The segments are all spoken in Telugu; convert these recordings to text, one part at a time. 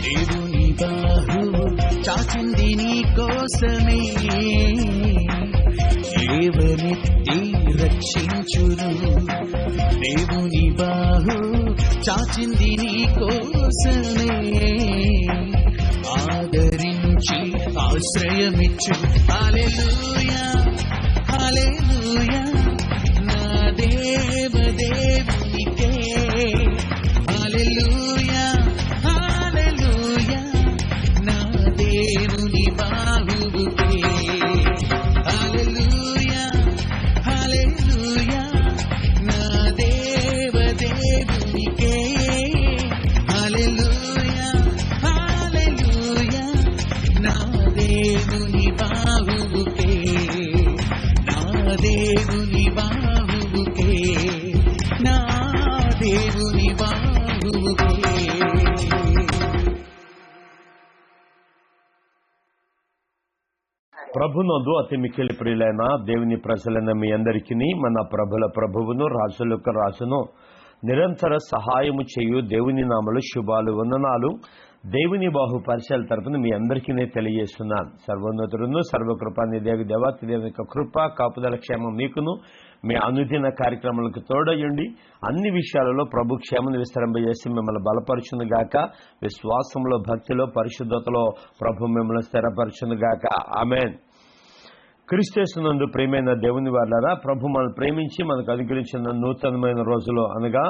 దేవుని బాహువు చాచింది నీ కోసమే, లేవనెత్తి రక్షించును. దేవుని బాహువు చాచింది నీ కోసమే, ఆదరించి ఆశ్రయమిచ్చు. హల్లెలూయా హల్లెలూయా నా దేవదేవునికే. హల్లెలూయా హల్లెలూయా నా దేవుని బాహువుకే. హల్లెలూయా హల్లెలూయా నా దేవదేవునికే. హల్లెలూయా హల్లెలూయా నా దేవుని బాహువుకే. నా దేవుని బాహువుకే. నా దేవుని బాహువుకే. ప్రభునందు అతి మిక్కిలి ప్రియులైన దేవుని ప్రజలైన మీ అందరికీ మన ప్రభుల ప్రభువును రాజులకు రాజును నిరంతర సహాయము చేయు దేవుని నామలు శుభాలు వందనాలు. దేవుని బాహు పరిచయాల తరపున మీ అందరికీ తెలియజేస్తున్నాను. సర్వోన్నతుడును సర్వకృపానిధి దేవాతి దేవుని యొక్క కృప కాపుదల క్షేమం మీకును మీ అనుదిన కార్యక్రమాలకు తోడయ్యండి. అన్ని విషయాలలో ప్రభు క్షేమను విస్తరింపజేసి మిమ్మల్ని బలపరచును గాక. విశ్వాసంలో భక్తిలో పరిశుద్ధతలో ప్రభు మిమ్మల్ని స్థిరపరచును గాక. ఆమేన్. క్రీస్తునందు ప్రియమైన దేవుని వారలారా, ప్రభు మనం ప్రేమించి మనకు అనుగ్రహించిన నూతనమైన రోజులో అనగా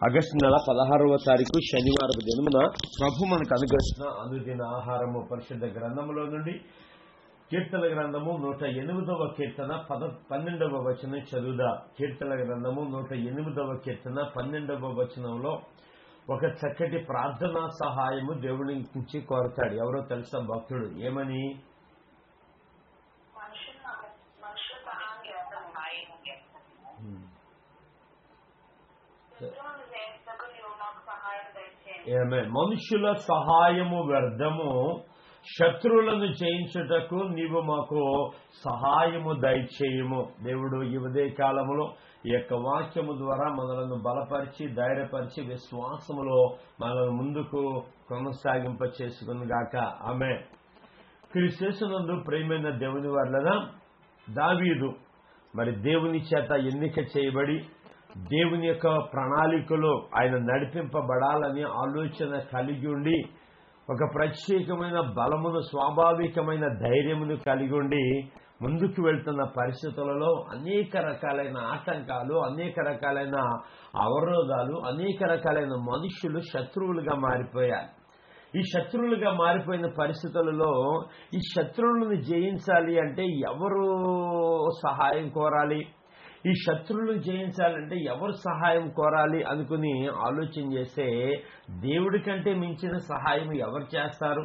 ఆగస్టు నెల 16వ తారీఖు శనివారపు దినమున ప్రభు మనకు అనుగ్రహించిన అనుదిన ఆహారము పరిశుద్ధ గ్రంథములో నుండి కీర్తన గ్రంథము 108వ కీర్తన 12వ వచనం చదువుదా. కీర్తన గ్రంథము 108వ కీర్తన 12వ వచనంలో ఒక చక్కటి ప్రార్థనా సహాయము దేవుని నుంచి కోరతాడు. ఎవరో తెలుసా భక్తుడు? ఏమని? మనుషుల సహాయము వ్యర్థము, శత్రువులను జయించుటకు నీవు మాకు సహాయము దయచేయము. దేవుడు ఈ ఉదయ కాలములో ఈ యొక్క వాక్యము ద్వారా మనలను బలపరిచి ధైర్యపరిచి విశ్వాసములో మనల్ని ముందుకు కొనసాగింప చేసుకుని గాక. ఆమె క్రీస్తునందు ప్రియమైన దేవుని వారలారా, దావీదు మరి దేవుని చేత ఎన్నిక చేయబడి దేవుని యొక్క ప్రణాళికలో ఆయన నడిపింపబడాలని ఆలోచన కలిగి ఉండి ఒక ప్రత్యేకమైన బలమును స్వాభావికమైన ధైర్యమును కలిగి ఉండి ముందుకు వెళ్తున్న పరిస్థితులలో అనేక రకాలైన ఆటంకాలు, అనేక రకాలైన అవరోధాలు, అనేక రకాలైన మనుషులు శత్రువులుగా మారిపోయారు. ఈ శత్రువులుగా మారిపోయిన పరిస్థితులలో ఈ శత్రువులను జయించాలి అంటే ఎవరు సహాయం కోరాలి, ఈ శత్రువులను జయించాలంటే ఎవరు సహాయం కోరాలి అనుకుని ఆలోచన చేస్తే దేవుడి కంటే మించిన సహాయం ఎవరు చేస్తారు?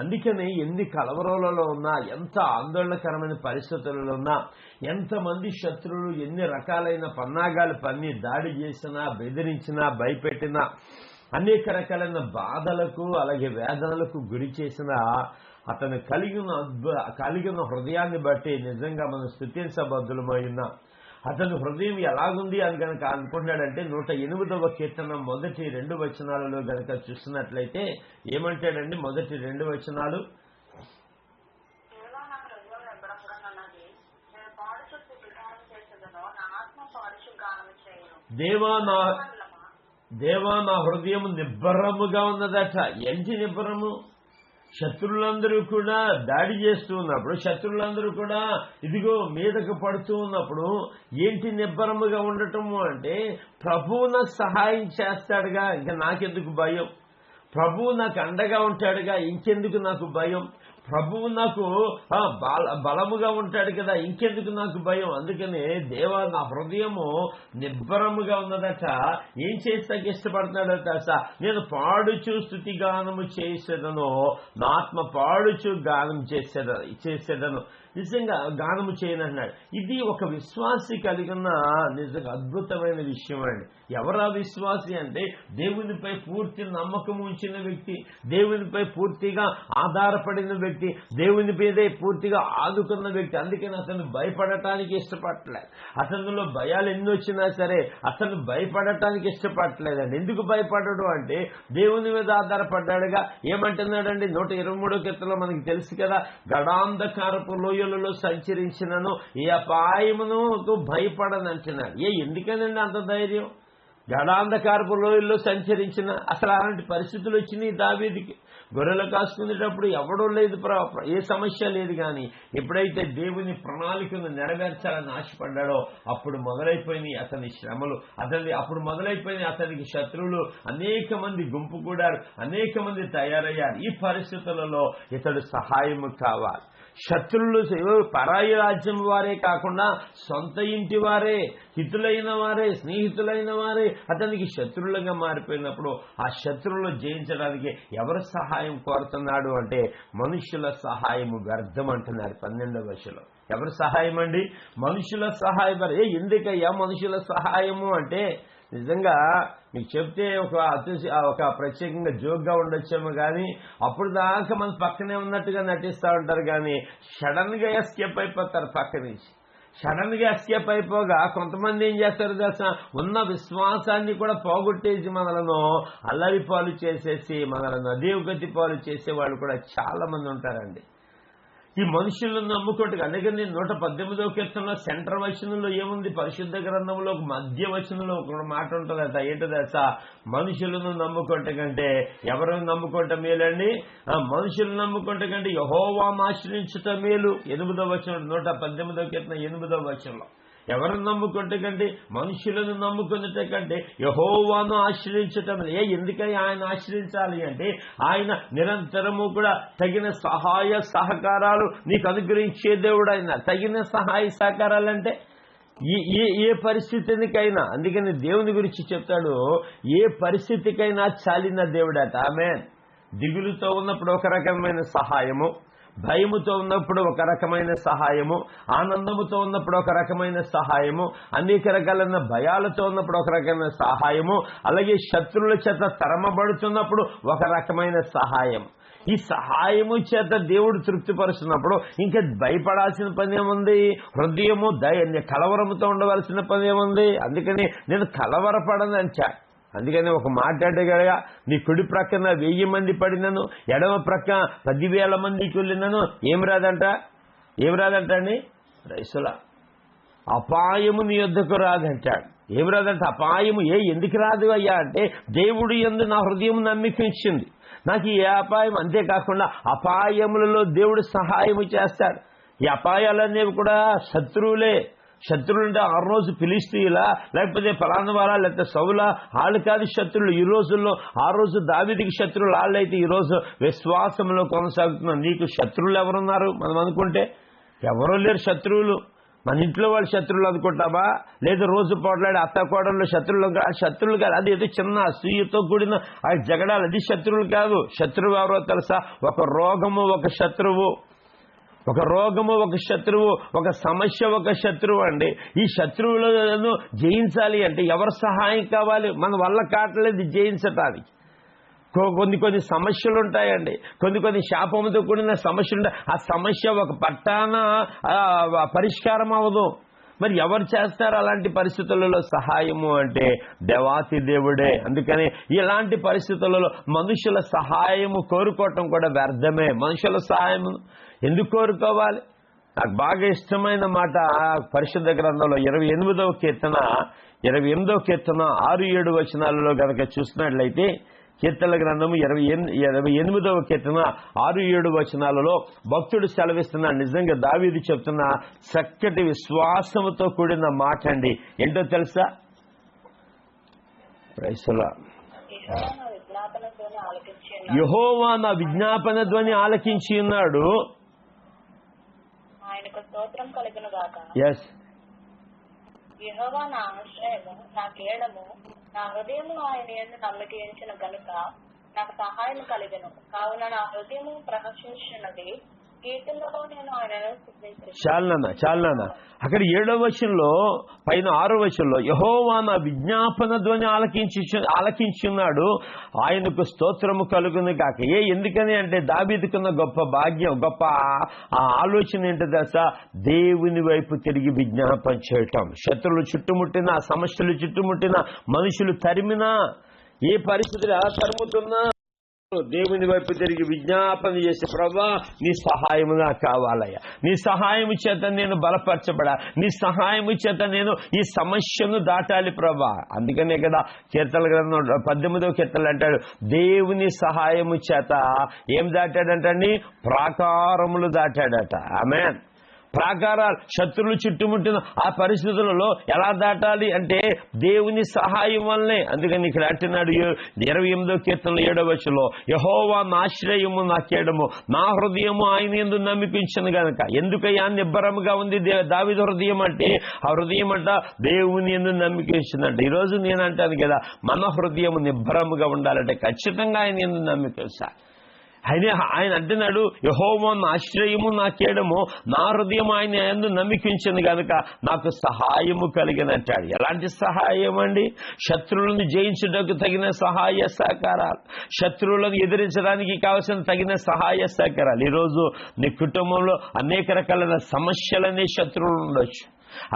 అందుకని ఎన్ని కలవరాలలో ఉన్నా, ఎంత ఆందోళనకరమైన పరిస్థితులలో ఉన్నా, ఎంతమంది శత్రువులు ఎన్ని రకాలైన పన్నాగాలు పన్ని దాడి చేసినా, బెదిరించినా, భయపెట్టినా, అనేక రకాలైన బాధలకు అలాగే వేదనలకు గురి చేసిన అతను కలిగిన హృదయాన్ని బట్టి నిజంగా మనం స్తుతించబద్దులమై ఉన్నాం. అతని హృదయం ఎలాగుంది అని కనుక అనుకుంటున్నాడంటే 108వ కీర్తన మొదటి 2 వచనాలలో కనుక చూస్తున్నట్లయితే ఏమంటాడండి? మొదటి 2 వచనాలు, దేవా నా హృదయం నిబ్బరముగా ఉన్నదట. ఏంటి నిబ్బరము? శత్రువులందరూ కూడా దాడి చేస్తూ ఉన్నప్పుడు, శత్రువులందరూ కూడా ఇదిగో మీదకు పడుతూ ఉన్నప్పుడు ఏంటి నిబ్బరముగా ఉండటము అంటే ప్రభువు నాకు సహాయం చేస్తాడుగా, ఇంకా నాకెందుకు భయం? ప్రభువు నాకు అండగా ఉంటాడుగా, ఇంకెందుకు నాకు భయం? ప్రభువు నాకు బలముగా ఉంటాడు కదా, ఇంకెందుకు నాకు భయం? అందుకనే దేవా నా హృదయము నిబ్బరముగా ఉన్నదట. ఏం చేస్తాక ఇష్టపడుతున్నాడట? నేను పాడుచు స్తుతి గానము చేసేదను, నా ఆత్మ పాడుచు గానం చేసేదను. నిజంగా గానము చేయను అంటున్నాడు. ఇది ఒక విశ్వాసి కలిగిన నిజంగా అద్భుతమైన విషయం అండి. ఎవరా విశ్వాసి అంటే దేవునిపై పూర్తి నమ్మకం ఉంచిన వ్యక్తి, దేవునిపై పూర్తిగా ఆధారపడిన వ్యక్తి, దేవుని మీదే పూర్తిగా ఆదుకున్న వ్యక్తి. అందుకని అతను భయపడటానికి ఇష్టపడట్లేదు. అతనిలో భయాలు ఎన్ని వచ్చినా సరే అతను భయపడటానికి ఇష్టపడట్లేదండి. ఎందుకు భయపడడు అంటే దేవుని మీద ఆధారపడ్డాడుగా. ఏమంటున్నాడండి 123వ కీర్తనలో మనకి తెలుసు కదా, గడాంధకారపు లోయలలో సంచరించినను ఏ అపాయమును భయపడనంటున్నాడు. ఎందుకనండి అంత ధైర్యం? గడాంధకారపు లోయల్లో సంచరించిన అసలు అలాంటి పరిస్థితులు వచ్చినాయి దావీదుకి. గొర్రెలు కాసుకునేటప్పుడు ఎవడూ లేదు, ఏ సమస్య లేదు. కానీ ఎప్పుడైతే దేవుని ప్రణాళికను నెరవేర్చాలని ఆశపడ్డాడో అప్పుడు మొదలైపోయినాయి అతని శ్రమలు. అప్పుడు మొదలైపోయినాయి అతనికి శత్రువులు. అనేక మంది గుంపు కూడారు, అనేక మంది తయారయ్యారు. ఈ పరిస్థితులలో ఇతడు సహాయము కావాలి. శత్రువులు పరాయి రాజ్యం వారే కాకుండా సొంత ఇంటి వారే, హితులైన వారే, స్నేహితులైన వారే అతనికి శత్రువులుగా మారిపోయినప్పుడు ఆ శత్రువులు జయించడానికి ఎవరు సహాయం కోరుతున్నాడు అంటే మనుషుల సహాయము వ్యర్థం అంటున్నారు 12వ వచనంలో. ఎవరి సహాయం అండి? మనుషుల సహాయం. ఎందుకయ్యా మనుషుల సహాయము అంటే నిజంగా మీకు చెప్తే ఒక ప్రత్యేకంగా జోక్గా ఉండొచ్చేమో కానీ అప్పుడు దాకా మన పక్కనే ఉన్నట్టుగా నటిస్తూ ఉంటారు. కానీ సడన్ గా ఎస్కేప్ అయిపోతారు పక్క నుంచి. సడన్ గా ఎస్కేప్ అయిపోగా కొంతమంది ఏం చేస్తారు తెలుసా, ఉన్న విశ్వాసాన్ని కూడా పోగొట్టేసి మనలను అల్లరి పాలు చేసేసి మనలను అధోగతి పాలు చేసే వాళ్ళు కూడా చాలా మంది ఉంటారండి. ఈ మనుషులను నమ్ముకోండి. అందుకని నేను 118వ కీర్తనలో సెంటర్ వచనంలో ఏముంది, పరిశుద్ధ గ్రంథంలో ఒక మధ్య వచనంలో ఒక మాట ఉంటుందట. ఏంటో తెలుసా, మనుషులను నమ్ముకుంటే కంటే ఎవరిని నమ్ముకుంటే మేలండి? మనుషులను నమ్ముకుంటే కంటే యెహోవాను ఆశ్రయించుట మేలు. 8వ వచనం 118వ కీర్తన 8వ వచనంలో ఎవరిని నమ్ముకుంటే కంటే మనుషులను నమ్ముకున్నట్టే కంటే యెహోవాను ఆశ్రయించటం. ఎందుకని ఆయన ఆశ్రయించాలి అంటే ఆయన నిరంతరము కూడా తగిన సహాయ సహకారాలు నీకు అనుగ్రహించే దేవుడు. ఆయన తగిన సహాయ సహకారాలంటే ఏ పరిస్థితికైనా, అందుకని దేవుని గురించి చెప్తాడు, ఏ పరిస్థితికైనా చాలిన దేవుడట. ఆమేన్. దిగులుతో ఉన్నప్పుడు ఒక రకమైన సహాయము, భయముతో ఉన్నప్పుడు ఒక రకమైన సహాయము, ఆనందముతో ఉన్నప్పుడు ఒక రకమైన సహాయము, అనేక రకాలైన భయాలతో ఉన్నప్పుడు ఒక రకమైన సహాయము, అలాగే శత్రువుల చేత తరమబడుతున్నప్పుడు ఒక రకమైన సహాయం. ఈ సహాయము చేత దేవుడు తృప్తిపరుస్తున్నప్పుడు ఇంకా భయపడాల్సిన పని ఏముంది? హృదయము కలవరముతో ఉండవలసిన పని ఏముంది? అందుకని నేను కలవరపడను అంటా. అందుకని ఒక మాట్లాడగలగా, నీ కుడి ప్రక్కన 1000 మంది పడినను, ఎడమ ప్రక్క 10,000 మందికి వెళ్ళినను ఏం రాదంట అండి రైసులా, అపాయము నీ యొద్దకు రాదంటాడు. ఏం రాదంట అపాయము. ఎందుకు రాదు అయ్యా అంటే దేవుడు యందు నా హృదయం నమ్మికించింది, నాకు ఏ అపాయం. అంతేకాకుండా అపాయములలో దేవుడు సహాయము చేస్తాడు. ఈ అపాయాలనేవి కూడా శత్రువులే. శత్రువులు అంటే ఆ రోజు ఫిలిష్తీయులా, లేకపోతే ఫలానా వారా, లేకపోతే సౌలా, వాళ్ళు కాదు శత్రువులు ఈ రోజుల్లో. ఆ రోజు దావీదుకి శత్రువులు వాళ్ళైతే ఈ రోజు విశ్వాసంలో కొనసాగుతున్నాం. నీకు శత్రువులు ఎవరున్నారు? మనం అనుకుంటే ఎవరూ లేరు శత్రువులు. మన ఇంట్లో వాళ్ళు శత్రువులు అనుకుంటామా? లేదు రోజు పోట్లాడే అత్త కోడళ్ళు శత్రువులు కాదు. అది ఏదో చిన్న అసూయతో కూడిన ఆ జగడాలు, అది శత్రువులు కాదు. శత్రువు ఎవరో తెలుసా? ఒక రోగము ఒక శత్రువు, ఒక రోగము ఒక శత్రువు, ఒక సమస్య ఒక శత్రువు అండి. ఈ శత్రువులను జయించాలి అంటే ఎవరు సహాయం కావాలి? మన వల్ల కావట్లేదు జయించటానికి. కొన్ని సమస్యలు ఉంటాయండి, కొన్ని శాపంతో కూడిన సమస్యలు ఉంటాయి. ఆ సమస్య ఒక పట్టాన పరిష్కారం అవ్వదు. మరి ఎవరు చేస్తారు అలాంటి పరిస్థితులలో సహాయము అంటే దేవాతి దేవుడే. అందుకని ఇలాంటి పరిస్థితులలో మనుషుల సహాయము కోరుకోవటం కూడా వ్యర్థమే. మనుషుల సహాయము ఎందుకు కోరుకోవాలి? నాకు బాగా ఇష్టమైన మాట పరిశుద్ధ గ్రంథంలో 28వ కీర్తన 6-7 వచనాలలో గనక చూసినట్లయితే, కీర్తన గ్రంథము 28వ కీర్తన 6-7 వచనాలలో భక్తుడు సెలవిస్తున్నా. నిజంగా దావీదు చెప్తున్న చక్కటి విశ్వాసముతో కూడిన మాట అండి. ఏంటో తెలుసా? యెహోవా నా విజ్ఞాపన ధ్వని ఆలకించి ఉన్నాడు. యెహోవా నా ఆశ్రయము, నా కేడము, నా హృదయము ఆయన యందు నమ్మిక ఉంచిన గనుక నాకు సహాయం కలిగెను. కావున నా హృదయము ప్రహర్షించినది, కీర్తనలో నేను ఆయనను స్తుతించుచున్నాను. చాలు నాన్న అక్కడ 7వ వచనంలో పైన 6వ వచనంలో యెహోవా నా విజ్ఞాపన ధ్వని ఆలకించున్నాడు, ఆయనకు స్తోత్రము కలుగును గాక. ఎందుకని అంటే దావీదుకున్న గొప్ప భాగ్యం, గొప్ప ఆలోచన ఏంటో తెలుసా? దేవుని వైపు తిరిగి విజ్ఞాపన చేయటం. శత్రువులు చుట్టుముట్టిన, సమస్యలు చుట్టుముట్టిన, మనుషులు తరిమినా, ఏ పరిస్థితులు ఎలా తరుముతున్నా దేవుని వైపు తిరిగి విజ్ఞాపన చేసి, ప్రభా నీ సహాయము నాకు కావాలయ్యా, నీ సహాయము చేత నేను బలపరచబడా, నీ సహాయము చేత నేను ఈ సమస్యను దాటాలి ప్రభా. అందుకనే కదా కీర్తన గ్రంథం 18వ కీర్తనలు అంటాడు, దేవుని సహాయము చేత ఏం దాటాడంటండి? ప్రాకారములు దాటాడట. ఆమేన్. ప్రాకారాలు, శత్రువులు చుట్టుముట్టిన ఆ పరిస్థితులలో ఎలా దాటాలి అంటే దేవుని సహాయం వల్లనే. అందుకని ఇక్కడ అంటున్నాడు 28వ కీర్తనలో 7వ వచనంలో, యెహోవా నా ఆశ్రయము నా కేడము, నా హృదయము ఆయన యందు నమ్మికించను గనక. ఎందుకయ్యా నిబ్బరముగా ఉంది దావీదు హృదయం అంటే? ఆ హృదయం అంట దేవుని యందు నమ్మికించిందంట. ఈరోజు నేను అంటాను కదా, మన హృదయం నిబ్బరముగా ఉండాలంటే ఖచ్చితంగా ఆయన యందు నమ్మికించాలి. ఆయన అంటున్నాడు, యెహోవా నా ఆశ్రయము నా కేడము, నా హృదయం ఆయన యందు నమ్మికించింది కనుక నాకు సహాయము కలిగినంటాడు. ఎలాంటి సహాయం అండి? శత్రువులను జయించుటకు తగిన సహాయ సహకారాలు, శత్రువులను ఎదిరించడానికి కావలసిన తగిన సహాయ సహకారాలు. ఈరోజు నీ కుటుంబంలో అనేక రకాలైన సమస్యలనే శత్రువులు ఉండొచ్చు,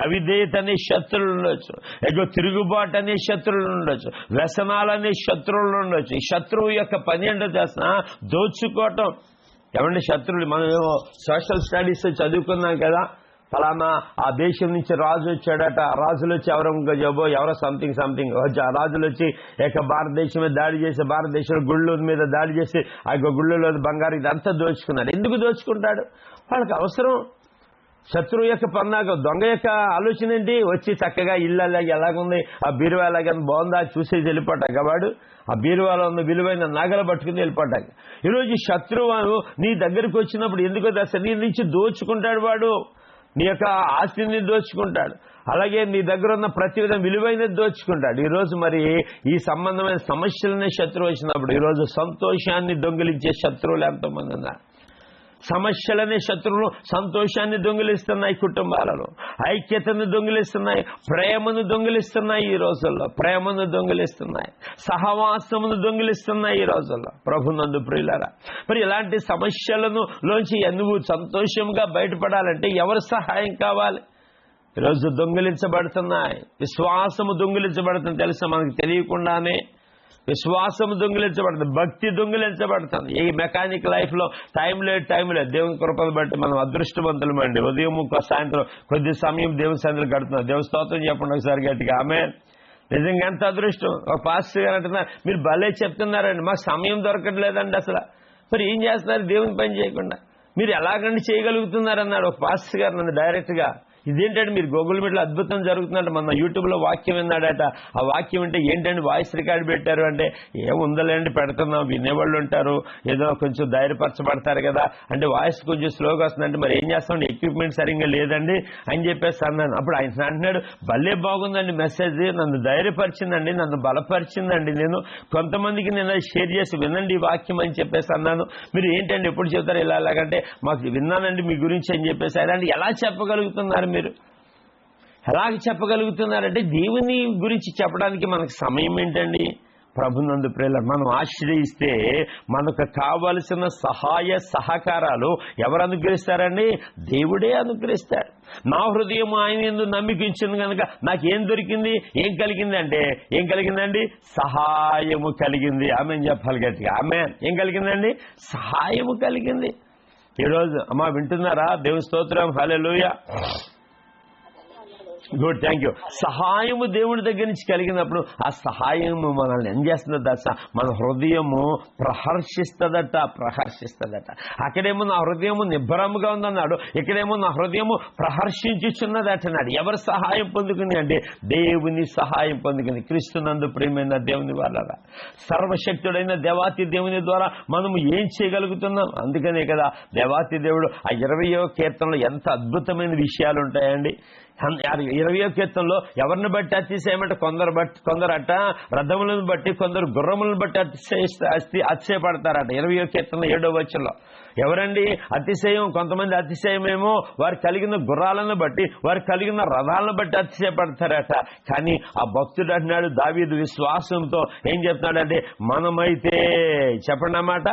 అవిధేయత అనే శత్రువులు ఉండొచ్చు, తిరుగుబాటు అనే శత్రువులు ఉండొచ్చు, వ్యసనాలనే శత్రువులు ఉండొచ్చు. ఈ శత్రువు యొక్క పని ఏంటో చేసిన దోచుకోవటం. ఏమంటే శత్రువులు, మనం సోషల్ స్టడీస్ చదువుకున్నాం కదా, ఫలానా ఆ దేశం నుంచి రాజు వచ్చాడట, రాజులు వచ్చి ఎవరో సంథింగ్ రాజులు వచ్చి భారతదేశం మీద దాడి చేసి, భారతదేశంలో గుళ్ళ మీద దాడి చేసి ఆ గుళ్ళలో బంగారు ఇదంతా దోచుకున్నాడు. ఎందుకు దోచుకుంటాడు? వాళ్ళకి అవసరం. శత్రువు యొక్క పన్నాగం, దొంగ యొక్క ఆలోచన ఏంటి? వచ్చి చక్కగా ఇల్లు అలాగే ఎలాగుంది, ఆ బీరువా ఎలాగని బాగుందా చూసేసి వెళ్ళిపోటాక వాడు ఆ బీరువాలో ఉన్న విలువైన నగలు పట్టుకుని వెళ్ళిపోటాక. ఈరోజు శత్రువు నీ దగ్గరికి వచ్చినప్పుడు ఎందుకో దశ నీ నుంచి దోచుకుంటాడు. వాడు నీ యొక్క ఆస్తిని దోచుకుంటాడు, అలాగే నీ దగ్గర ఉన్న ప్రతి విధం విలువైనది దోచుకుంటాడు. ఈరోజు మరి ఈ సంబంధమైన సమస్యలనే శత్రువు వచ్చినప్పుడు ఈరోజు సంతోషాన్ని దొంగిలించే శత్రువులు ఎంతోమంది ఉన్నారు. సమస్యలనే శత్రువులు సంతోషాన్ని దొంగిలిస్తున్నాయి, కుటుంబాలలో ఐక్యతను దొంగిలిస్తున్నాయి, ప్రేమను దొంగిలిస్తున్నాయి, ఈ రోజుల్లో ప్రేమను దొంగిలిస్తున్నాయి, సహవాసమును దొంగిలిస్తున్నాయి ఈ రోజుల్లో. ప్రభునందు ప్రియులారా, మరి ఇలాంటి సమస్యలను లోంచి నువ్వు సంతోషంగా బయటపడాలంటే ఎవరి సహాయం కావాలి? ఈరోజు దొంగిలించబడుతున్నాయి, విశ్వాసము దొంగిలించబడుతుంది. తెలుసా, మనకు తెలియకుండానే విశ్వాసము దొంగిలించబడుతుంది, భక్తి దొంగిలించబడుతుంది. ఈ మెకానిక్ లైఫ్ లో టైం లేదు. దేవుని కృపను బట్టి మనం అదృష్టవంతులమండి. ఉదయం సాయంత్రం కొద్ది సమయం దేవుని సన్నిధిలో గడుపుతున్నాం. దేవుని స్తోత్రం చెప్పండి ఒకసారి గట్టిగా. ఆమేన్. నిజంగా ఎంత అదృష్టం. ఒక పాస్టర్ గారు అంటున్నారు, మీరు భలే చెప్తున్నారండి, మాకు సమయం దొరకట్లేదండి అసలు. మరి ఏం చేస్తున్నారు దేవుని పని చేయకుండా? మీరు ఎలాగండి చేయగలుగుతున్నారన్నాడు ఒక పాస్టర్ గారు నన్ను డైరెక్ట్ గా. ఇదేంటంటే మీరు గూగుల్ మీట్లో అద్భుతం జరుగుతుందంటే మన యూట్యూబ్లో వాక్యం విన్నాడట. ఆ వాక్యం అంటే ఏంటంటే వాయిస్ రికార్డు పెట్టారు అంటే ఏముందలేండి పెడుతున్నాం, వినేవాళ్ళు ఉంటారు, ఏదో కొంచెం ధైర్యపరచబడతారు కదా అంటే వాయిస్ కొంచెం స్లోగా వస్తుందంటే మరి ఏం చేస్తామండి, ఎక్విప్మెంట్ సరిగ్గా లేదండి అని చెప్పేసి అన్నాను. అప్పుడు ఆయన అంటున్నాడు, భలే బాగుందండి మెసేజ్, నన్ను ధైర్యపరిచిందండి, నన్ను బలపరిచిందండి, నేను కొంతమందికి నేను షేర్ చేసి వినండి ఈ వాక్యం అని చెప్పేసి అన్నాను. మీరు ఏంటండి ఎప్పుడు చెబుతారు ఇలా అలాగంటే మాకు విన్నానండి మీ గురించి అని చెప్పేసి. అలాంటి ఎలా చెప్పగలుగుతున్నారు మీరు? ఎలాగ చెప్పగలుగుతున్నారంటే దేవుని గురించి చెప్పడానికి మనకు సమయం ఏంటండి? ప్రభునందు ప్రియులారా, మనం ఆశ్రయిస్తే మనకు కావలసిన సహాయ సహకారాలు ఎవరు అనుగ్రహిస్తారండి? దేవుడే అనుగ్రహిస్తాడు. నా హృదయం ఆయన యందు నమ్మికించింది కనుక నాకేం దొరికింది, ఏం కలిగింది అంటే ఏం కలిగిందండి? సహాయము కలిగింది. ఆమేన్ చెప్పాలి గట్టిగా. ఆమేన్. ఏం కలిగిందండి? సహాయము కలిగింది. ఈరోజు అమ్మా వింటున్నారా? దేవుని స్తోత్రం. హల్లెలూయా. Good, thank you. సహాయము దేవుడి దగ్గర నుంచి కలిగినప్పుడు ఆ సహాయము మనల్ని ఏం చేస్తుందో దశ మన హృదయము ప్రహర్షిస్తుందట. అక్కడేమో నా హృదయము నిబ్బరముగా ఉందన్నాడు, ఇక్కడేమో నా హృదయము ప్రహర్షించుచున్నది అంటున్నాడు. ఎవరి సహాయం పొందుకుని అంటే దేవుని సహాయం పొందుకుని. క్రీస్తునందు ప్రియమైన దేవుని వాళ్ళరా, సర్వశక్తుడైన దేవాతి దేవుని ద్వారా మనము ఏం చేయగలుగుతున్నాం? అందుకనే కదా దేవాతి దేవుడు ఆ 20వ కీర్తనలో ఎంత అద్భుతమైన విషయాలు ఉంటాయండి. 20వ కీర్తనలో ఎవరిని బట్టి అతిశయమంటే కొందరట రథములను బట్టి, కొందరు గుర్రములను బట్టి అతిశయపడతారట. 20వ కీర్తన 7వ వచనంలో ఎవరండి అతిశయం? కొంతమంది అతిశయమేమో వారు కలిగిన గుర్రాలను బట్టి, వారు కలిగిన రథాలను బట్టి అతిశయపడతారట. కానీ ఆ భక్తుడు అంటున్నాడు, దావీదు విశ్వాసంతో ఏం చెప్తున్నాడంటే, మనమైతే చెప్పండి అన్నమాట,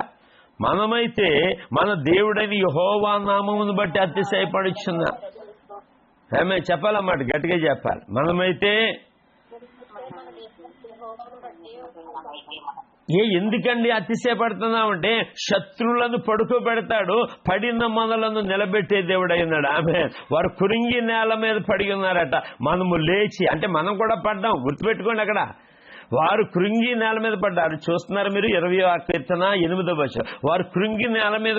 మనమైతే మన దేవుడని యెహోవా నామమును బట్టి అతిశయపడుచున్నా. ఆమె చెప్పాలన్నమాట, గట్టిగా చెప్పాలి. మనమైతే ఎందుకండి అతిశయపడుతున్నామంటే, శత్రువులను పడుకోబెడతాడు, పడిన మొదలను నిలబెట్టే దేవుడు అయినాడు. ఆమె వారు కురింగి నేల మీద పడి ఉన్నారట, మనము లేచి, అంటే మనం కూడా పడ్డాం, గుర్తుపెట్టుకోండి. అక్కడ వారు కృంగి నేల మీద పడ్డారు. చూస్తున్నారు మీరు 20వ కీర్తన 8వ వచనం. వారు కృంగి నేల మీద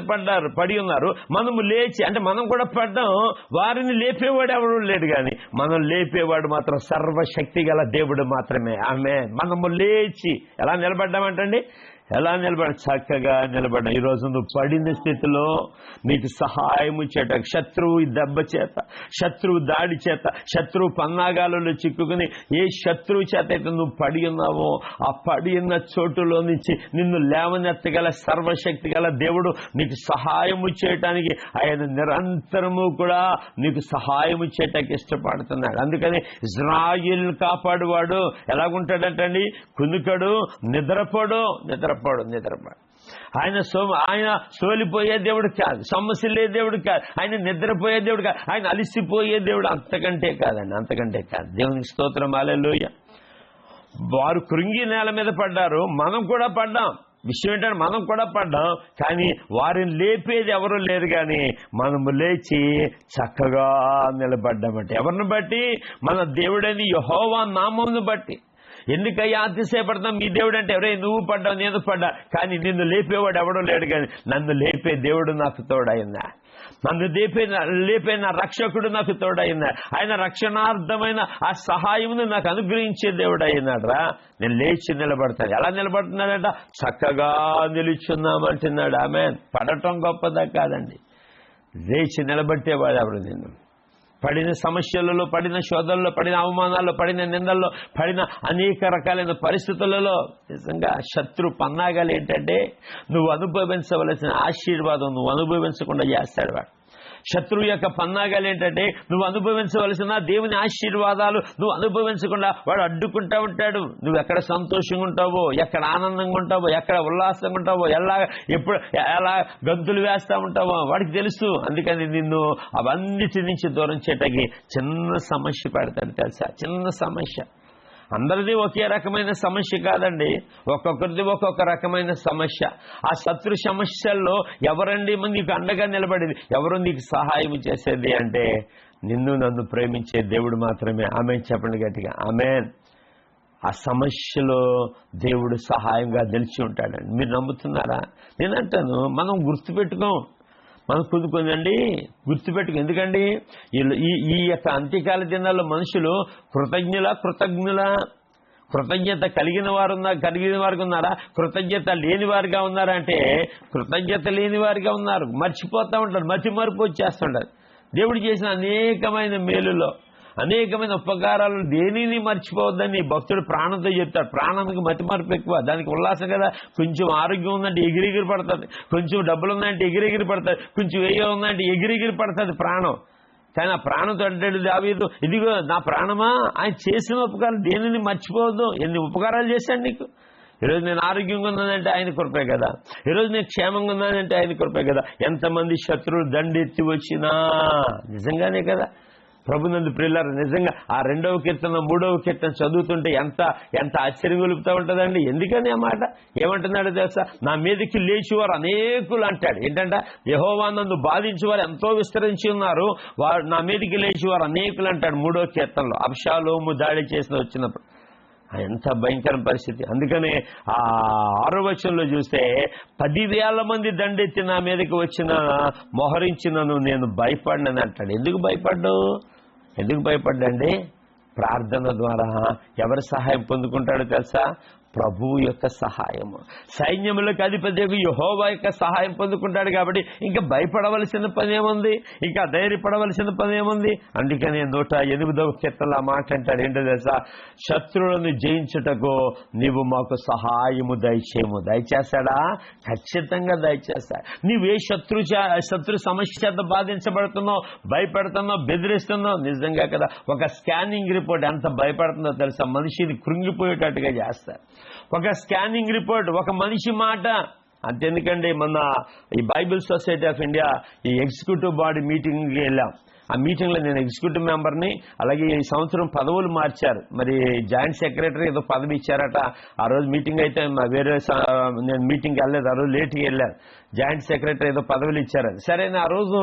పడి ఉన్నారు, మనము లేచి, అంటే మనం కూడా పడ్డాం. వారిని లేపేవాడు ఎవడు లేడు, కానీ మనం లేపేవాడు మాత్రం సర్వశక్తి గల దేవుడు మాత్రమే. ఆమె మనము లేచి ఎలా నిలబడ్డామంటండి, ఎలా నిలబడి చక్కగా నిలబడ్డా. ఈరోజు నువ్వు పడిన స్థితిలో నీకు సహాయము చేత, శత్రువు దెబ్బ చేత, శత్రువు దాడి చేత, శత్రువు పన్నాగాలలో చిక్కుకుని ఏ శత్రువు చేత అయితే నువ్వు పడి ఉన్నావో, ఆ పడి ఉన్న చోటులో నుంచి నిన్ను లేవనెత్తగల సర్వశక్తి గల దేవుడు నీకు సహాయము చేయటానికి ఆయన నిరంతరము కూడా నీకు సహాయము చేయటానికి ఇష్టపడుతున్నాడు. అందుకని ఇజ్రాయిల్ కాపాడువాడు ఎలాగుంటాడంటండి, కునుకడు, నిద్రపోడు. ఆయన సోలిపోయే దేవుడు కాదు, సొమ్మసిల్లే దేవుడు కాదు, ఆయన నిద్రపోయే దేవుడు కాదు, ఆయన అలిసిపోయే దేవుడు. అంతకంటే కాదు. దేవునికి స్తోత్రం, హల్లెలూయా. వారు కృంగి నేల మీద పడ్డారు, మనం కూడా పడ్డాం. విషయం ఏంటంటే మనం కూడా పడ్డాం, కానీ వారిని లేపేది ఎవరు లేరు, కానీ మనము లేచి చక్కగా నిలబడ్డామంటే ఎవరిని బట్టి, మన దేవుడని యెహోవా నామమును బట్టి. ఎందుకయ్యా అతిశయపడతాం? మీ దేవుడు అంటే ఎవరే, నువ్వు పడ్డావు, నేను పడ్డా, కానీ నిన్ను లేపేవాడు ఎవడో లేడు, కానీ నన్ను లేపే దేవుడు నాకు తోడైందా, నన్ను లేపే నా రక్షకుడు నాకు తోడైందా, ఆయన రక్షణార్థమైన ఆ సహాయమును నాకు అనుగ్రహించే దేవుడు అయినాడు రా. నేను లేచి నిలబడతాను. ఎలా నిలబడుతున్నాడంట, చక్కగా నిలుచున్నామంటున్నాడు. ఆమేన్. పడటం గొప్పదా కాదండి, లేచి నిలబట్టేవాడు ఎవరు. నిన్ను పడిన సమస్యలలో, పడిన శోధనలో, పడిన అవమానాల్లో, పడిన నిందల్లో, పడిన అనేక రకాలైన పరిస్థితులలో నిజంగా శత్రు పన్నాగాలు ఏంటంటే, నువ్వు అనుభవించవలసిన ఆశీర్వాదం నువ్వు అనుభవించకుండా చేస్తాడు వాడు. శత్రువు యొక్క పన్నాగాలు ఏంటంటే, నువ్వు అనుభవించవలసిన దేవుని ఆశీర్వాదాలు నువ్వు అనుభవించకుండా వాడు అడ్డుకుంటా ఉంటాడు. నువ్వు ఎక్కడ సంతోషంగా ఉంటావో, ఎక్కడ ఆనందంగా ఉంటావో, ఎక్కడ ఉల్లాసంగా ఉంటావో, ఎలా గంతులు వేస్తా ఉంటావో వాడికి తెలుసు. అందుకని నిన్ను అవన్నిటి నుంచి దూరం చేయటానికి చిన్న సమస్య పెడతాడు. తెలుసా, చిన్న సమస్య. అందరిది ఒకే రకమైన సమస్య కాదండి, ఒక్కొక్కరిది ఒక్కొక్క రకమైన సమస్య. ఆ శత్రు సమస్యల్లో ఎవరండి నీకు అండగా నిలబడేది, ఎవరు నీకు సహాయం చేసేది అంటే నిన్ను నన్ను ప్రేమించే దేవుడు మాత్రమే. ఆమేన్ చెప్పండి గట్టిగా, ఆమేన్. ఆ సమస్యలో దేవుడు సహాయంగా నిలిచి ఉంటాడండి. మీరు నమ్ముతున్నారా? నేను అంటాను, మనం గుర్తుపెట్టుకోం, మనం కొందండి గుర్తుపెట్టుకు. ఎందుకండి ఈ యొక్క అంత్యకాల దినాల్లో మనుషులు కృతజ్ఞత కలిగిన వారికి ఉన్నారా, కృతజ్ఞత లేని వారిగా ఉన్నారా అంటే కృతజ్ఞత లేని వారిగా ఉన్నారు. మర్చిపోతూ ఉంటారు, మర్చిమరుపు వచ్చేస్తుంటారు. దేవుడు చేసిన అనేకమైన మేలులో, అనేకమైన ఉపకారాలు దేనిని మర్చిపోవద్దని భక్తుడు ప్రాణంతో చెప్తాడు. ప్రాణానికి మతిమరుపు ఎక్కువ, దానికి ఉల్లాసం కదా. కొంచెం ఆరోగ్యం ఉందంటే ఎగిరెగిరి పడుతుంది, కొంచెం డబ్బులు ఉన్నాయంటే ఎగిరెగిరి పడుతుంది, కొంచెం వేయ ఉందంటే ఎగిరెగిరి పడుతుంది ప్రాణం. కానీ ఆ ప్రాణంతో అంటాడు దావీదు, ఇదిగో నా ప్రాణమా, ఆయన చేసిన ఉపకారం దేనిని మర్చిపోవద్దు. ఎన్ని ఉపకారాలు చేశాడు నీకు. ఈరోజు నేను ఆరోగ్యంగా ఉన్నానంటే ఆయన కృపే కదా, ఈరోజు నేను క్షేమంగా ఉన్నానంటే ఆయన కృపే కదా. ఎంతమంది శత్రువులు దండెత్తి వచ్చినా నిజంగానే కదా. ప్రభునందు ప్రియులారా, నిజంగా ఆ 2వ కీర్తన 3వ కీర్తన చదువుతుంటే ఎంత ఆశ్చర్యం గొలుపుతూ ఉంటుందండి. ఎందుకని ఆ మాట ఏమంటున్నాడో తెలుసా, నా మీదకి లేచివారు అనేకులు అంటాడు. ఏంటంట, యెహోవా నన్ను బాధించేవారు ఎంతో విస్తరించి ఉన్నారు, వారు నా మీదకి లేచివారు అనేకులు అంటాడు 3వ కీర్తనలో. అబ్షాలోము దాడి చేసిన వచ్చినప్పుడు ఎంత భయంకర పరిస్థితి. అందుకనే ఆ 6వ వచనంలో చూస్తే 10,000 మంది దండెత్తి నా మీదకి వచ్చిన మోహరించినను నేను భయపడినని అంటాడు. ఎందుకు భయపడ్డండి? ప్రార్థన ద్వారా ఎవరి సహాయం పొందుకుంటాడో తెలుసా? ప్రభువు యొక్క సహాయము. సైన్యములకు అధిపతి యెహోవా యొక్క సహాయం పొందుకుంటాడు కాబట్టి ఇంకా భయపడవలసిన పని ఏముంది, ఇంకా ధైర్యపడవలసిన పని ఏముంది. అందుకని 108వ కీర్తనలో ఆ మాట అంటాడు, ఏంటో తెలుసా, శత్రువులను జయించుటకు నీవు మాకు సహాయము దయచేయము. దయచేస్తాడా? ఖచ్చితంగా దయచేస్తాడు. నీవే శత్రు సమస్య చేత బాధించబడుతున్నావు, భయపడుతున్నావు, బెదిరిస్తున్నావు. నిజంగా కదా, ఒక స్కానింగ్ రిపోర్ట్ ఎంత భయపడుతుందో తెలుసా, మనిషిని కృంగిపోయేటట్టుగా చేస్తారు. ఒక స్కానింగ్ రిపోర్ట్, ఒక మనిషి మాట. అంతెందుకండి, మొన్న ఈ బైబిల్ సొసైటీ ఆఫ్ ఇండియా ఈ ఎగ్జిక్యూటివ్ బాడీ మీటింగ్కి వెళ్ళాం. ఆ మీటింగ్లో నేను ఎగ్జిక్యూటివ్ మెంబర్ని. అలాగే ఈ సంవత్సరం పదవులు మార్చారు. మరి జాయింట్ సెక్రటరీ ఏదో పదవి ఇచ్చారట. ఆ రోజు మీటింగ్ అయితే వేరే నేను మీటింగ్కి వెళ్ళలేదు, ఆ రోజు లేట్గా వెళ్ళాను. జాయింట్ సెక్రటరీ ఏదో పదవులు ఇచ్చారు. సరే, ఆ రోజు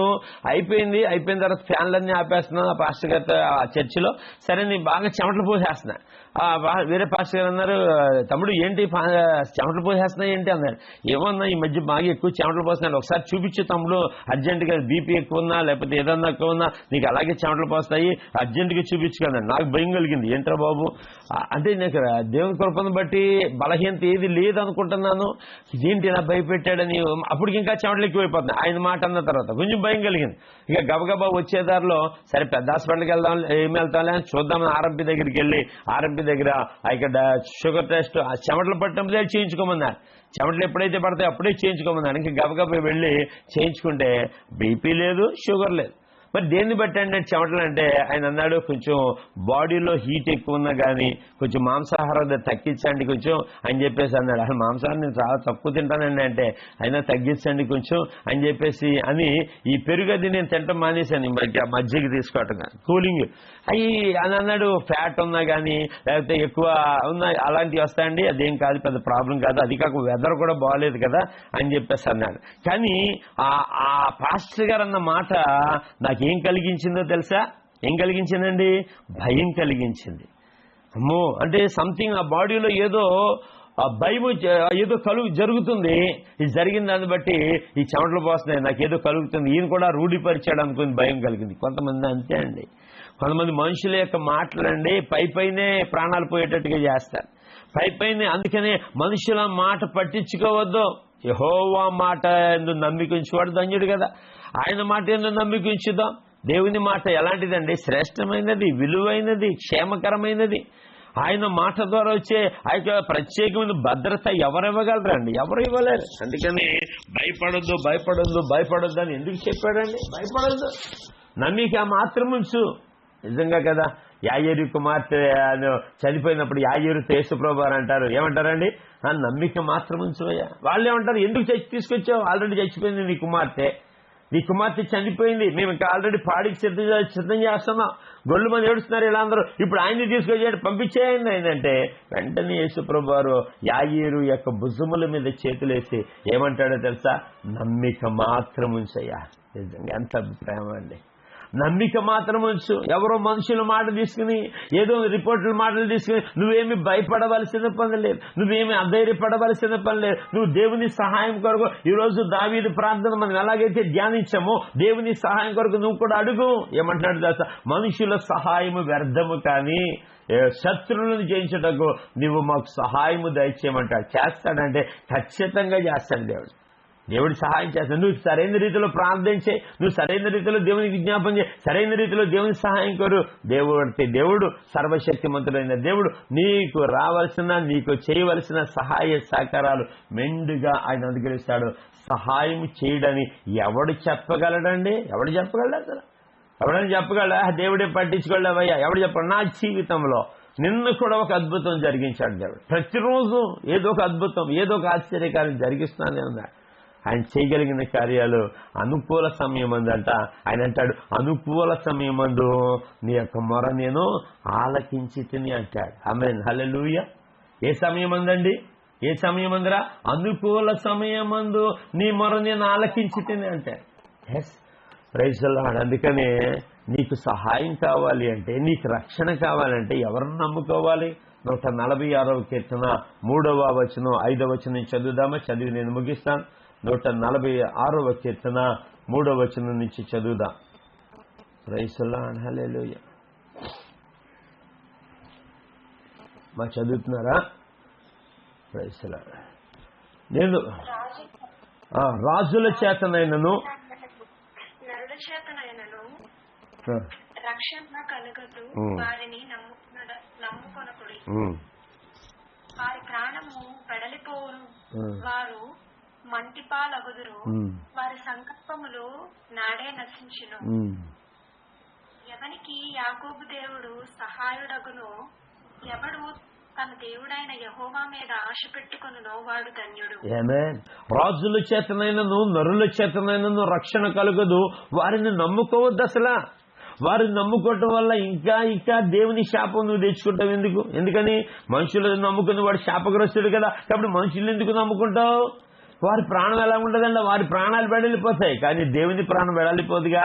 అయిపోయిన తర్వాత ఫ్యాన్లన్నీ ఆపేస్తున్నాను ఆ పాస్టర్ గారితో ఆ చర్చిలో. సరే, నేను బాగా చెమటలు పోసేస్తున్నా. వేరే పాస్టర్ గారు అన్నారు, తమ్ముడు ఏంటి చెమటలు పోసేస్తున్నాయి ఏంటి అన్నాడు. ఏమన్నా ఈ మధ్య బాగా ఎక్కువ చెమటలు పోస్తున్నాడు, ఒకసారి చూపించు తమ్ముడు, అర్జెంటుగా బీపీ ఎక్కువ ఉన్నా లేకపోతే ఏదన్నా ఎక్కువ ఉన్నా నీకు అలాగే చెమటలు పోస్తాయి, అర్జెంటుగా చూపించుకున్నాడు. నాకు భయం కలిగింది, ఏంట్రా బాబు అంటే నాకు దేవుని కృపను బట్టి బలహీనత ఏది లేదనుకుంటున్నాను, ఇదేంటి ఇలా భయపెట్టాడని. అప్పటికి ఇంకా చెమటలు ఎక్కువైపోతున్నాయి ఆయన మాట అన్న తర్వాత. కొంచెం భయం కలిగింది. ఇక గబగబా వచ్చేదారిలో సరే పెద్ద హాస్పిటల్కి వెళ్తాంలే అని చూద్దామని ఆర్ఎంపీ దగ్గరికి వెళ్ళి, ఆర్ఎంపీ దగ్గర ఇక్కడ షుగర్ టెస్ట్ చెమటలు పట్టడం లేదు చేయించుకోమన్నారు. చెమటలు ఎప్పుడైతే పడతాయో అప్పుడే చేయించుకోమన్నారు. ఇంక గబగబా వెళ్ళి చేయించుకుంటే బీపీ లేదు, షుగర్ లేదు. మరి దేన్ని బట్టి అంటే చెమటలు అంటే ఆయన అన్నాడు, కొంచెం బాడీలో హీట్ ఎక్కువ ఉన్నా కానీ కొంచెం మాంసాహారం తగ్గించండి కొంచెం అని చెప్పేసి అన్నాడు. అసలు మాంసాహారం నేను చాలా తక్కువ తింటానండి అంటే, అయినా తగ్గించండి కొంచెం అని చెప్పేసి అని ఈ పెరుగది నేను తింటాం మానేశాను. మజ్జిగ తీసుకోవటం కూలింగ్ అవి అని అన్నాడు. ఫ్యాట్ ఉన్నా కానీ లేకపోతే ఎక్కువ ఉన్నా అలాంటివి వస్తాయండి, అదేం కాదు, పెద్ద ప్రాబ్లం కాదు, అది కాక వెదర్ కూడా బాగలేదు కదా అని చెప్పేసి అన్నాడు. కానీ ఆ పాస్టర్ గారు అన్న మాట నాకేం కలిగించిందో తెలుసా? ఏం కలిగించిందండి? భయం కలిగించింది. అమ్మో అంటే సంథింగ్ ఆ బాడీలో ఏదో భయం ఏదో జరుగుతుంది. ఇది జరిగిన దాన్ని బట్టి ఈ చెమటలు పోస్తున్నాయి, నాకు ఏదో కలుగుతుంది, ఈయన కూడా రూఢిపరిచాడు అనుకుని భయం కలిగింది. కొంతమంది అంతే అండి, కొంతమంది మనుషుల యొక్క మాటలండి పైనే ప్రాణాలు పోయేటట్టుగా చేస్తారు, పైనే. అందుకనే మనుషుల మాట పట్టించుకోవద్దు. యెహోవా మాట ఎందు నమ్మిక ఉంచేవాడు ధన్యుడు కదా. ఆయన మాట ఎందు నమ్మిక ఉంచుదాం. దేవుని మాట ఎలాంటిదండి? శ్రేష్టమైనది, విలువైనది, క్షేమకరమైనది. ఆయన మాట ద్వారా వచ్చే ఆ యొక్క ప్రత్యేకమైన భద్రత ఎవరివ్వగలరండి? ఎవరు ఇవ్వలేరు. అందుకని భయపడొద్దు అని ఎందుకు చెప్పాడండి? భయపడొద్దు, నమ్మిక మాత్రం ఉంచు. నిజంగా కదా, యాయేరు కుమార్తె చనిపోయినప్పుడు యాయేరు యేసుప్రభు అని అంటారు. ఏమంటారండి? నమ్మిక మాత్రం ఉంచువయ్యా. వాళ్ళు ఏమంటారు? ఎందుకు తీసుకొచ్చావు? ఆల్రెడీ చచ్చిపోయింది నీ కుమార్తె చనిపోయింది, మేము ఇంకా ఆల్రెడీ పాడికి సిద్ధం చేస్తున్నాం. గొల్లు మంది ఏడుస్తున్నారు ఇలా అందరూ, ఇప్పుడు ఆయన్ని తీసుకొచ్చేయండి, పంపించేయండి ఆయనంటే వెంటనే యేసుప్రభు వారు యాయేరు యొక్క భుజముల మీద చేతులేసి ఏమంటాడో తెలుసా? నమ్మిక మాత్రం ఉంచయ్యా. నిజంగా ఎంత ప్రేమ అండి. నమ్మిక మాత్రం ఉంచు. ఎవరో మనుషుల మాట తీసుకుని, ఏదో రిపోర్టుల మాటలు తీసుకుని నువ్వేమి భయపడవలసిన పని లేదు, నువ్వేమి అధైర్యపడవలసిన పని లేదు. నువ్వు దేవుని సహాయం కొరకు ఈరోజు దావీదు ప్రార్థన మనం ఎలాగైతే ధ్యానించామో దేవుని సహాయం కొరకు నువ్వు కూడా అడుగు. ఏమంటున్నాడు తెలుసా? మనుషుల సహాయము వ్యర్థము, కానీ శత్రువులను జయించటకు నువ్వు మాకు సహాయము దయచేయమంటాడు. చేస్తాడంటే ఖచ్చితంగా చేస్తాడు దేవుడు సహాయం చేస్తాడు. నువ్వు సరైన రీతిలో ప్రార్థించే, నువ్వు సరైన రీతిలో దేవునికి విజ్ఞాపన చేయి, సరైన రీతిలో దేవుని సహాయం కోరు. దేవుడు సర్వశక్తిమంతుడైన దేవుడు నీకు రావాల్సిన, నీకు చేయవలసిన సహాయ సహకారాలు మెండుగా ఆయన అనుగ్రహిస్తాడు. సహాయం చేయడని ఎవడు చెప్పగలడండి? ఎవడు చెప్పగలడు? అసలు ఎవడని చెప్పగలడా? దేవుడే పట్టించుకోలేవయ్యా, ఎవడు చెప్పాడు? నా జీవితంలో నిన్ను కూడా ఒక అద్భుతం జరిగించాడు దేవుడు. ప్రతిరోజు ఏదో ఒక అద్భుతం, ఏదో ఒక ఆశ్చర్యకార్యం జరిగిస్తానే ఉన్నాడు. ఆయన చేయగలిగిన కార్యాలు అనుకూల సమయమందంట. ఆయన అంటాడు, అనుకూల సమయమందు నీ యొక్క మొర నేను ఆలకించి తిని అంటాడు. ఆమేన్, హల్లెలూయా. ఏ సమయమందండి? ఏ సమయమందురా? అనుకూల సమయమందు నీ మొర నేను ఆలకించి తిని అంటాడు. Yes, praise the Lord. అందుకనే నీకు సహాయం కావాలి అంటే, నీకు రక్షణ కావాలంటే ఎవరిని నమ్ముకోవాలి? 146వ కీర్తన 3వ వచనం 5వ వచనం చదువుదామా? చదివి నేను ముగిస్తాను. 146వ కీర్తన 3వ వచనం నుంచి చదువుదాం. ప్రైజ్ ది లార్డ్, హల్లెలూయా. మా చదువుతున్నారా? నేను రాజుల చేతనైనను నరుల చేతనైనను రక్షణ కలుగదు వారిని నమ్ముకొనకుడి. వారి ప్రాణము వెడలిపోవును, వారు మంటిపాలగుదురు, వారి సంకల్పములు నాడే నశించును. ఎవనికి యాకోబు దేవుడు సహాయుడగునో, ఎవడు తన దేవుడైన యెహోవా మీద ఆశ పెట్టుకొనునో వాడు ధన్యుడు. రాజుల చేతనైనను నరుల చేతనైనను రక్షణ కలుగదు, వారిని నమ్ముకోవద్దు. అసలు వారిని నమ్ముకోవటం వల్ల ఇంకా ఇంకా దేవుని శాపం నువ్వు తెచ్చుకుంటావు. ఎందుకని మనుషులు నమ్ముకుని వాడు శాపగ్రస్తుడు కదా, కాబట్టి మనుషులు ఎందుకు నమ్ముకుంటావు? వారి ప్రాణం ఎలా ఉండదండి, వారి ప్రాణాలు వెడలిపోతాయి, కానీ దేవుని ప్రాణం వెడలిపోదుగా.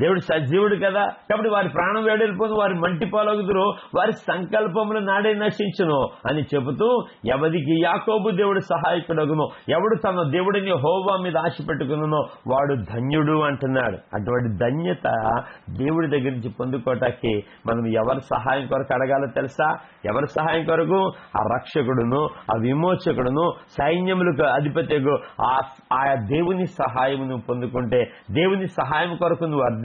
దేవుడు సజీవుడు కదా, కాబట్టి వారి ప్రాణం వెడలిపోదు, వారి మంటి పాలగుదురు, వారి సంకల్పములు నాడే నశించును అని చెబుతూ, ఎవరికి యాకోబు దేవుడు సహాయకుడగునో, ఎవడు తన దేవుడిని యెహోవా మీద ఆశ పెట్టుకున్నో వాడు ధన్యుడు అంటున్నాడు. అటువంటి ధన్యత దేవుడి దగ్గర నుంచి పొందుకోవటానికి మనం ఎవరి సహాయం కొరకు అడగాలో తెలుసా? ఎవరి సహాయం కొరకు? ఆ రక్షకుడును, ఆ విమోచకుడును, సైన్యములకు అధిపతికు ఆ దేవుని సహాయం నువ్వు పొందుకుంటే, దేవుని సహాయం కొరకు నువ్వు అర్థిస్తే,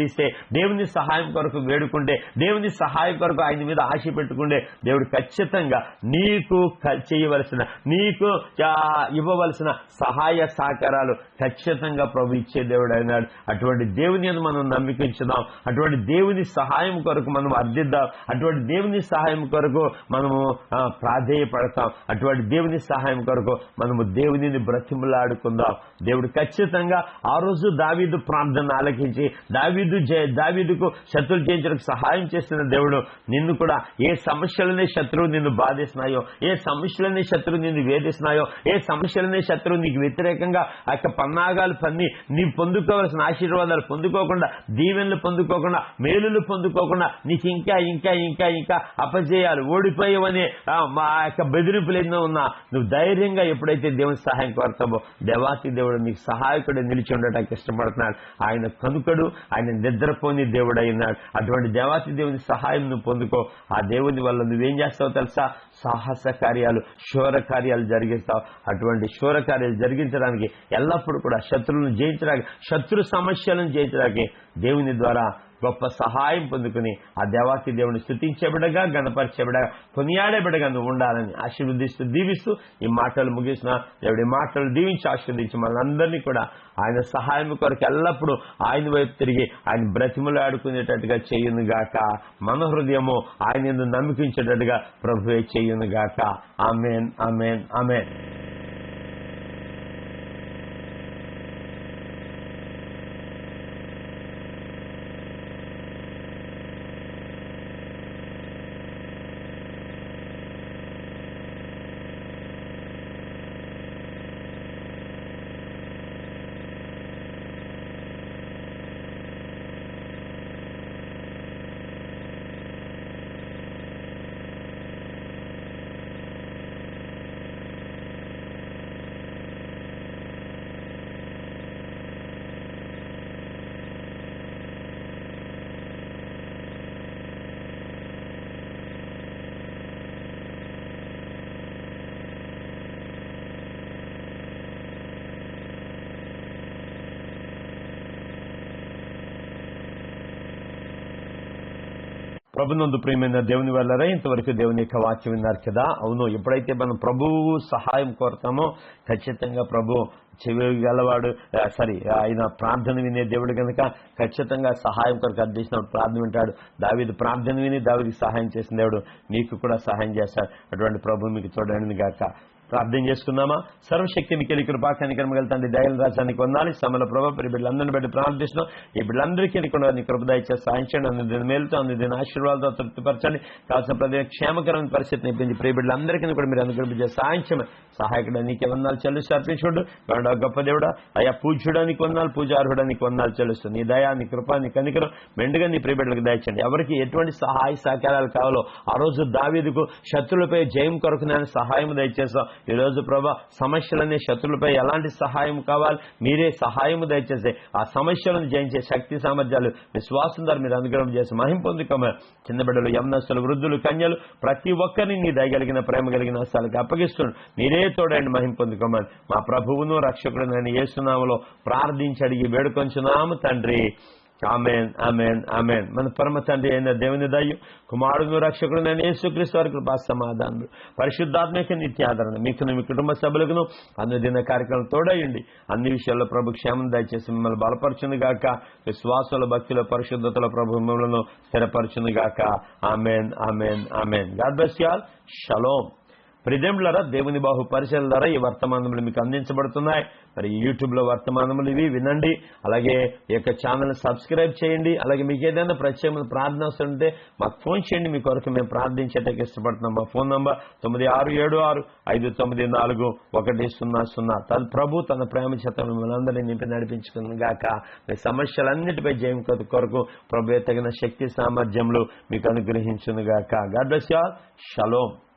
దేవుని సహాయం కొరకు వేడుకుంటే, దేవుని సహాయం కొరకు ఆయన మీద ఆశ పెట్టుకుంటే, దేవుడు ఖచ్చితంగా నీకు చేయవలసిన, నీకు ఇవ్వవలసిన సహాయ సహకారాలు ఖచ్చితంగా ప్రభు ఇచ్చే దేవుడు అయినాడు. అటువంటి దేవుని మనం నమ్మికించుదాం, అటువంటి దేవుని సహాయం కొరకు మనం అర్థిద్దాం, అటువంటి దేవుని సహాయం కొరకు మనము ప్రాధేయపడతాం, అటువంటి దేవుని సహాయం కొరకు మనము దేవునిని బ్రతిమలాడుకుందాం. దేవుడు ఖచ్చితంగా ఆ రోజు దావీదు ప్రార్థన ఆలకించి దావీదుకు శత్రువులు జయించడానికి సహాయం చేస్తున్న దేవుడు నిన్ను కూడా ఏ సమస్యలనే శత్రువు నిన్ను బాధిస్తున్నాయో, ఏ సమస్యలనే శత్రువు నిన్ను వేధిస్తున్నాయో, ఏ సమస్యలనే శత్రువు నీకు వ్యతిరేకంగా ఆ యొక్క పన్నాగాలు పన్ని నీ పొందుకోవాల్సిన ఆశీర్వాదాలు పొందుకోకుండా, దీవెనలు పొందుకోకుండా, మేలులు పొందుకోకుండా నీకు ఇంకా ఇంకా ఇంకా ఇంకా అపజయాలు, ఓడిపోయావనే మా యొక్క బెదిరింపులు ఎన్నో ఉన్నా, నువ్వు ధైర్యంగా ఎప్పుడైతే దేవుని సహాయం కోరుతావో, దేవాతి దేవుడు నీకు సహాయకుడు నిలిచి ఉండటానికి ఇష్టపడుతున్నాడు. ఆయన కనుకడు, ఆయన నిద్రపోని దేవుడు అయినాడు. అటువంటి దేవాతి దేవుని సహాయం నువ్వు పొందుకో. ఆ దేవుని వల్ల నువ్వేం చేస్తావో తెలుసా? సాహస కార్యాలు, శూర కార్యాలు జరిగిస్తావు. అటువంటి శూర కార్యాలు జరిగించడానికి, ఎల్లప్పుడూ కూడా శత్రువులను జయించడానికి, శత్రు సమస్యలను జయించడానికి దేవుని ద్వారా గొప్ప సహాయం పొందుకుని ఆ దేవాతి దేవుని స్తుతించేబడగా, గణపరిచేబడగా, కొనియాడేబడగా నువ్వు ఉండాలని ఆశీర్వదిస్తూ దీవిస్తూ ఈ మాటలు ముగిసిన దేవుడి మాటలు దీవించి ఆశీర్వదించి మనందరినీ కూడా ఆయన సహాయం కొరకు ఎల్లప్పుడూ ఆయన వైపు తిరిగి ఆయన బ్రతిమలాడుకునేటట్టుగా చేయునుగాక. మన హృదయము ఆయన నమ్మికించేటట్టుగా ప్రభువే చేయునుగాక. ఆమేన్, ఆమేన్, ఆమేన్. ప్రభునందు ప్రియమైన దేవుని వల్లరా ఇంతవరకు దేవుని యొక్క వాక్యం విన్నారు కదా. అవును, ఎప్పుడైతే మనం ప్రభువు సహాయం కోరుతామో ఖచ్చితంగా ప్రభు చెవి గలవాడు, ఆయన ప్రార్థన వినే దేవుడు కనుక ఖచ్చితంగా సహాయం కొరకు అర్థించినప్పుడు ప్రార్థన వింటాడు. దావీదు ప్రార్థన విని దావీదుకి సహాయం చేసిన దేవుడు నీకు కూడా సహాయం చేస్తాడు. అటువంటి ప్రభు మీకు చూడండి గాక. ప్రార్థన చేసుకుందామా? సర్వశక్తి మీకు కృపా కనికరమ గల తండ్రి దయల రాజానికి వందాలి. సమల ప్రభావ బిడ్డలందరినీ బట్టి ప్రార్థిస్తున్నాం. ఈ బిడ్డలందరికీ కూడా నీ కృప దయచేసి సాయం చేయండి. అందుదిన మేలుతో, అందుదిన ఆశీర్వాదాలతో తృప్తిపరచండి. కావాల్సిన ప్రతి క్షేమకరమైన పరిస్థితిని ఇప్పించి ప్రియ బిడ్డలందరికీ కూడా మీరు అనుగ్రహించే సాయం చేయమని సహాయకుడు నీకే వందాలు చెల్లిస్తూ అర్పించుకోండు. గొప్ప దేవుడా, అయా పూజ్యుడానికి వందాలు, పూజార్హుడానికి వందాలు చెల్లిస్తుంది. నీ దయా, నీ కృప, నీ కనికరం మెండుగా నీ ప్రియ బిడ్డలకు దయచండి. ఎవరికి ఎటువంటి సహాయ సహకారాలు కావాలో ఆ రోజు దావీదుకు శత్రులపై జయం కొరకు నేను సహాయం దయచేస్తాం. ఈరోజు ప్రభా సమస్యలనే శత్రులపై ఎలాంటి సహాయం కావాలి, మీరే సహాయము దయచేసి ఆ సమస్యలను జయించే శక్తి సామర్థ్యాలు విశ్వాసం ద్వారా మీరు అనుగ్రహం చేసి మహిం పొందుకోమని చిన్న బిడ్డలు, యవనస్తులు, వృద్ధులు, కన్యలు ప్రతి ఒక్కరిని నీ దయగలిగిన ప్రేమ కలిగిన హస్తాలకు అప్పగిస్తున్నాడు. మీరే తోడండి మహిం పొందుకోమని మా ప్రభువును రక్షకుడునైన యేసునామములో ప్రార్థించి అడిగి వేడుకొంచున్నాము తండ్రి. ఆమేన్, ఆమేన్, ఆమేన్. మన పరమ తండ్రి అయిన దేవుని దయ, కుమారుడు రక్షకుడునైన యేసుక్రీస్తు వారి కృపా సమాధానం, పరిశుద్ధాత్మక నిత్యాదరణ మీకును మీ కుటుంబ సభ్యులకును అనుదిన కార్యక్రమం తోడయండి. అన్ని విషయాల్లో ప్రభు క్షేమం దయచేసి మిమ్మల్ని బలపరచును గాక. విశ్వాసుల, భక్తుల, పరిశుద్ధతల ప్రభు మిమ్మల్ని స్థిరపరచును గాక. ఆమేన్, ఆమేన్, ఆమేన్. God bless you all. షలోమ్. ప్రిదేములారా, దేవుని బాహు పరిచయాల ద్వారా ఈ వర్తమానములు మీకు అందించబడుతున్నాయి. మరి యూట్యూబ్లో వర్తమానములు ఇవి వినండి. అలాగే ఈ యొక్క ఛానల్ సబ్స్క్రైబ్ చేయండి. అలాగే మీకు ఏదైనా ప్రత్యేకమైన ప్రార్థన వస్తుంటే మాకు ఫోన్ చేయండి. మీ కొరకు మేము ప్రార్థించేటకి ఇష్టపడుతున్నాం. మా ఫోన్ నంబర్ 9676594100. ప్రభు తన ప్రేమ చేత మిమ్మల్ని అందరినీ నింపి నడిపించుకుని గాక. మీ సమస్యలన్నిటిపై జయం కొరకు ప్రభు తగిన శక్తి సామర్థ్యములు మీకు అనుగ్రహించును గాక. God bless you all. Shalom.